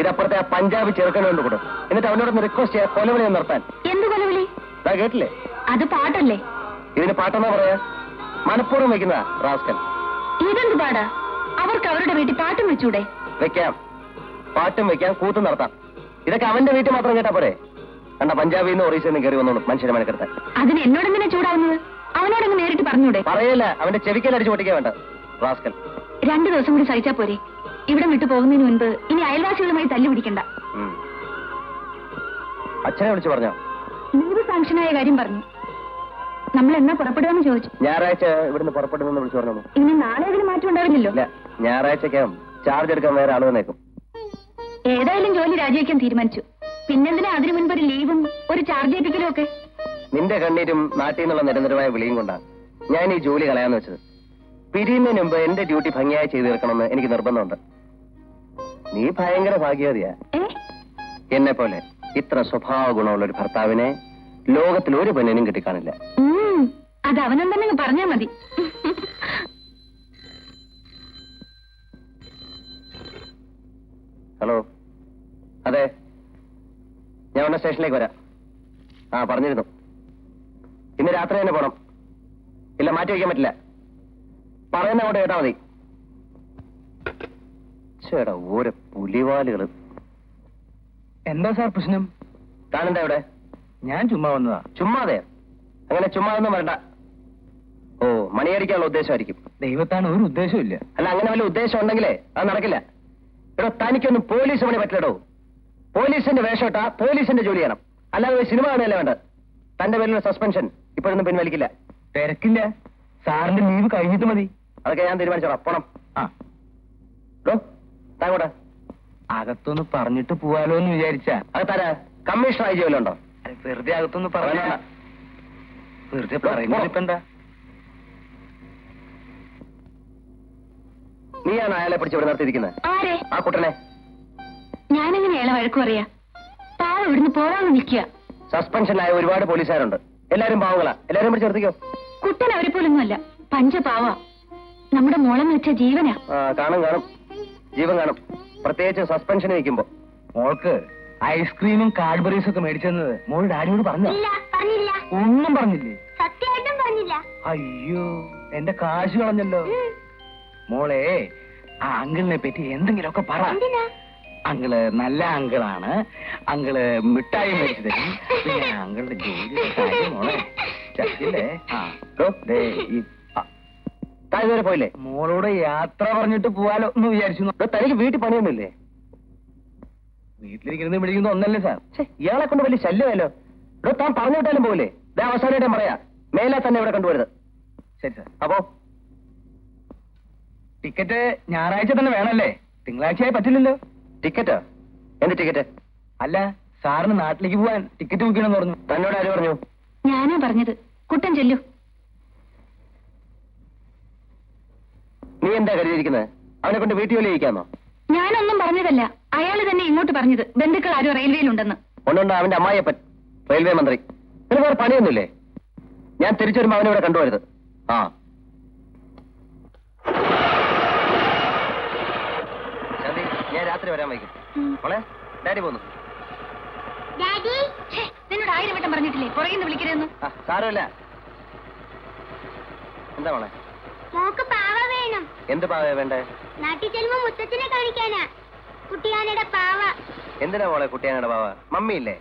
ഇതപ്പുറത്തെ ആ പഞ്ചാബ് ചെറുക്കനുകൊണ്ട് കൊടുക്കും. എന്നിട്ട് അവനോടൊന്ന് റിക്വസ്റ്റ് ചെയ്യാൻ കൊലവിളി ഒന്ന് നിർത്താൻ. എന്ത് കൊലവിളി? ഇതാ കേട്ടില്ലേ? അത് പാട്ടല്ലേ? ഇതിന് പാട്ടെന്നാ പറയാ? മനഃപൂർവ്വം വെക്കുന്ന റാസ്കൽ. ഇതെന്ത് പാടാ? അവർക്ക് അവരുടെ വീട്ടിൽ പാട്ടും വെച്ചൂടെ? വെക്കാം, പാട്ടും വെക്കാം, കൂത്തും നടത്താം. ഇതൊക്കെ അവന്റെ വീട്ടിൽ മാത്രം കേട്ടാ പോരെ? കണ്ട പഞ്ചാബിൽ നിന്ന് ഒറീസയിൽ നിന്ന് കയറി വന്നോളൂ മനുഷ്യനെ മനക്കെടുത്താൻ. അതിന് എന്നോടെന്തിനാ ചൂടാവുന്നത്? അവനോടങ്ങ് നേരിട്ട് പറഞ്ഞൂടെ? പറയല്ല, അവന്റെ ചെവിക്കൽ അടിച്ചു പൊട്ടിക്കാൻ വേണ്ട റാസ്കൽ. 2 ദിവസം കൂടി സഹിച്ചാ പോരെ? ഇവിടെ വിട്ടു പോകുന്നതിന് മുൻപ് ഇനി അയൽവാസികളുമായി തല്ലു പിടിക്കണ്ട. അച്ഛനെ വിളിച്ചു പറഞ്ഞോ? ലീവ് സാങ്ഷനായ കാര്യം പറഞ്ഞു. നമ്മൾ എന്നാ പുറപ്പെടുകയെന്ന് ചോദിച്ചു. ഞായറാഴ്ച ഇവിടുന്ന് പുറപ്പെടുമെന്ന് വിളിച്ചു പറഞ്ഞു. ഇനി നാളെ അതിന് മാറ്റം ഉണ്ടാവില്ലല്ലോ? ഇല്ല, ഞായറാഴ്ചക്കകം ചാർജ് എടുക്കാൻ വേറെ ആള് വന്നേക്കും. ഏതായാലും ജോലി രാജിവെക്കാൻ തീരുമാനിച്ചു. പിന്നെന്തിനാ അതിനു മുൻപ് ഒരു ലീവും ഒരു ചാർജ് ഏൽപ്പിക്കലും ഒക്കെ? നിന്റെ കണ്ണീരും നാട്ടിൽ നിന്നുള്ള നിരന്തരമായ വിളിയും കൊണ്ടാണ് ഞാൻ ഈ ജോലി കളയാന്ന് വെച്ചത്. പിരിയുന്നതിന് മുമ്പ് എന്റെ ഡ്യൂട്ടി ഭംഗിയായി ചെയ്തു തീർക്കണമെന്ന് എനിക്ക് നിർബന്ധമുണ്ട്. നീ ഭയങ്കര ഭാഗ്യവതിയാ. എന്നെ പോലെ ഇത്ര സ്വഭാവ ഗുണമുള്ള ഒരു ഭർത്താവിനെ ലോകത്തിൽ ഒരു പെണ്ണിനും കിട്ടിക്കാണില്ല. അത് അവനും തന്നെ പറഞ്ഞാ മതി. ഹലോ, അതെ, ഞാൻ ഉടനെ സ്റ്റേഷനിലേക്ക് വരാം. പറഞ്ഞിരുന്നു. ഇന്ന് രാത്രി തന്നെ പോണം. ഇല്ല, മാറ്റി വയ്ക്കാൻ പറ്റില്ല. പറയുന്ന അങ്ങോട്ട് കേട്ടാ മതി. ചേടാ, ഓരോ പുലിവാലുകള്. എന്താ സാർ പ്രശ്നം? താനെന്താ ഇവിടെ? ഞാൻ ചുമ്മാ വന്നതാ. ചുമ്മാതെ? അങ്ങനെ ചുമ്മാതൊന്നും വരണ്ട. ഓ, മണിയടിക്കാനുള്ള ഉദ്ദേശമായിരിക്കും. ദൈവത്താണ്, ഒരു ഉദ്ദേശമില്ല. അല്ല, അങ്ങനെ വല്ല ഉദ്ദേശം ഉണ്ടെങ്കിലേ അത് നടക്കില്ല. ഇവിടെ തനിക്കൊന്നും പോലീസ് പണി പറ്റില്ലടോ. പോലീസിന്റെ വേഷമിട്ടാ പോലീസിന്റെ ജോലി ചെയ്യണം, അല്ലാതെ സിനിമ കാണുകയല്ലേ വേണ്ട. തന്റെ പേരിലുള്ള സസ്പെൻഷൻ ഇപ്പോഴൊന്നും പിൻവലിക്കില്ല. തിരക്കില്ല, സാറിന്റെ ലീവ് കഴിഞ്ഞിട്ട് മതി. അതൊക്കെ ഞാൻ തീരുമാനിച്ചോളാം. പോണം. താങ്കോട്ടെ അകത്തൊന്ന് പറഞ്ഞിട്ട് പോവാലോ എന്ന് വിചാരിച്ചാ. അകത്താരാ? കമ്മീഷണർ ആയി ജോലിയുണ്ടോ? വെറുതെ അകത്തൊന്ന് പറഞ്ഞ വെറുതെ പറയുന്നത് എന്താ? നീയാണ് അയാളെ പിടിച്ച് ഇവിടെ നിർത്തിയിരിക്കുന്നത്? ആരെ? ആ കുട്ടനെ. ഞാനെങ്ങനെ അയാളെ വഴക്കു പറയാ? പാവം ഇവിടുന്ന് പോവാന്ന് നിൽക്കുക. സസ്പെൻഷനിലായ ഒരുപാട് പോലീസുകാരുണ്ട്. എല്ലാരും പാവങ്ങളാ. എല്ലാരും പിടിച്ച് നിർത്തിക്കോ. കുട്ടൻ അവരെ പോലൊന്നുമല്ല, പഞ്ചപാവ. നമ്മുടെ മോളെന്ന് വെച്ച ജീവനാ. കാണും കാണും, ജീവൻ കാണും. പ്രത്യേകിച്ച് സസ്പെൻഷൻ നിൽക്കുമ്പോ. മോൾക്ക് ഐസ്ക്രീമും കാഡ്ബറീസും ഒക്കെ മേടിച്ചെന്നത് മോൾ ഡാഡിയോട് പറഞ്ഞോ? ഒന്നും പറഞ്ഞില്ലേ? സത്യമായിട്ടും പറഞ്ഞില്ല. അയ്യോ, എന്റെ കാശ് കളഞ്ഞല്ലോ. മോളെ, ആ അങ്കിളിനെ പറ്റി എന്തെങ്കിലുമൊക്കെ പറ. അങ്കിള് നല്ല അങ്കിളാണ്, അങ്കിള് മിഠായി മേടിച്ചു തരും, പിന്നെ അങ്കിളുടെ ജോലി മോളെ ചത്തില്ലേ. താഴെ പോയില്ലേ? മോളോട് യാത്ര പറഞ്ഞിട്ട് പോവാലോ എന്ന് വിചാരിച്ചു. തനിക്ക് വീട്ടിൽ പണിയൊന്നുമില്ലേ? വീട്ടിലിരിക്കുന്നത് വിളിക്കുന്ന ഒന്നല്ലേ സാർ? ഇയാളെ കൊണ്ട് വലിയ ശല്യമല്ലോ. ഇവിടെ താൻ പറഞ്ഞു വിട്ടാലും പോകില്ലേ? ഇതേ അവസാനമായിട്ട് ഞാൻ പറയാ, മേലെ തന്നെ ഇവിടെ കണ്ടുവരുത്. ശരി സാർ. അപ്പോ ടിക്കറ്റ് ഞായറാഴ്ച തന്നെ വേണമല്ലേ? തിങ്കളാഴ്ചയായി പറ്റില്ലല്ലോ. ടിക്കറ്റ്? എന്ത് ടിക്കറ്റ്? അല്ല, സാറിന് നാട്ടിലേക്ക് പോവാൻ ടിക്കറ്റ് ബുക്ക് ചെയ്യണമെന്ന് പറഞ്ഞു. തന്നോട് ആര് പറഞ്ഞു? ഞാനാ പറഞ്ഞത്. കുട്ടൻ ചെല്ലു. നീ എന്താ കരുതിയിരിക്കുന്നത്? അവനെ കൊണ്ട് വീട്ടിൽ ജോലി ചെയ്യിക്കാന്നോ? ഞാനൊന്നും പറഞ്ഞതല്ല, അയാള് തന്നെ ഇങ്ങോട്ട് പറഞ്ഞത്. ബന്ധുക്കൾ ആരും റെയിൽവേയിലുണ്ടെന്ന്. ഒന്നുണ്ട്, അവന്റെ അമ്മായിയപ്പൻ റെയിൽവേ മന്ത്രി. പിന്നെ വേറെ പണിയൊന്നുമില്ലേ? ഞാൻ തിരിച്ചു വരുമ്പോ അവനെ ഇവിടെ കണ്ടുവരുത്. ശാന്തി, ഞാൻ രാത്രി വരാൻ വൈകും. മോളെ, ഡാഡി പോന്നു. നിന്നോട് 1000 വട്ടം പറഞ്ഞിട്ടില്ലേ പുറകിന്ന് വിളിക്കരുതെന്ന്? സാരമില്ല. എന്താ മോളെ? മോക്ക് പാവ വേണം. എന്ത് പാവ വേണ്ടേ? നാട്ടിൽ ചെല്ലുമ്പോ മുത്തച്ഛനെ കാണിക്കാനാ. കുട്ടിയാനയുടെ പാവ. എന്തിനാ മോളെ കുട്ടിയാനയുടെ പാവ? മമ്മിയില്ലേ?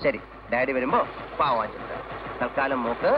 ശരി, ഡാഡി വരുമ്പോ പാവ വാങ്ങിച്ചിട്ട്. തൽക്കാലം മോക്ക്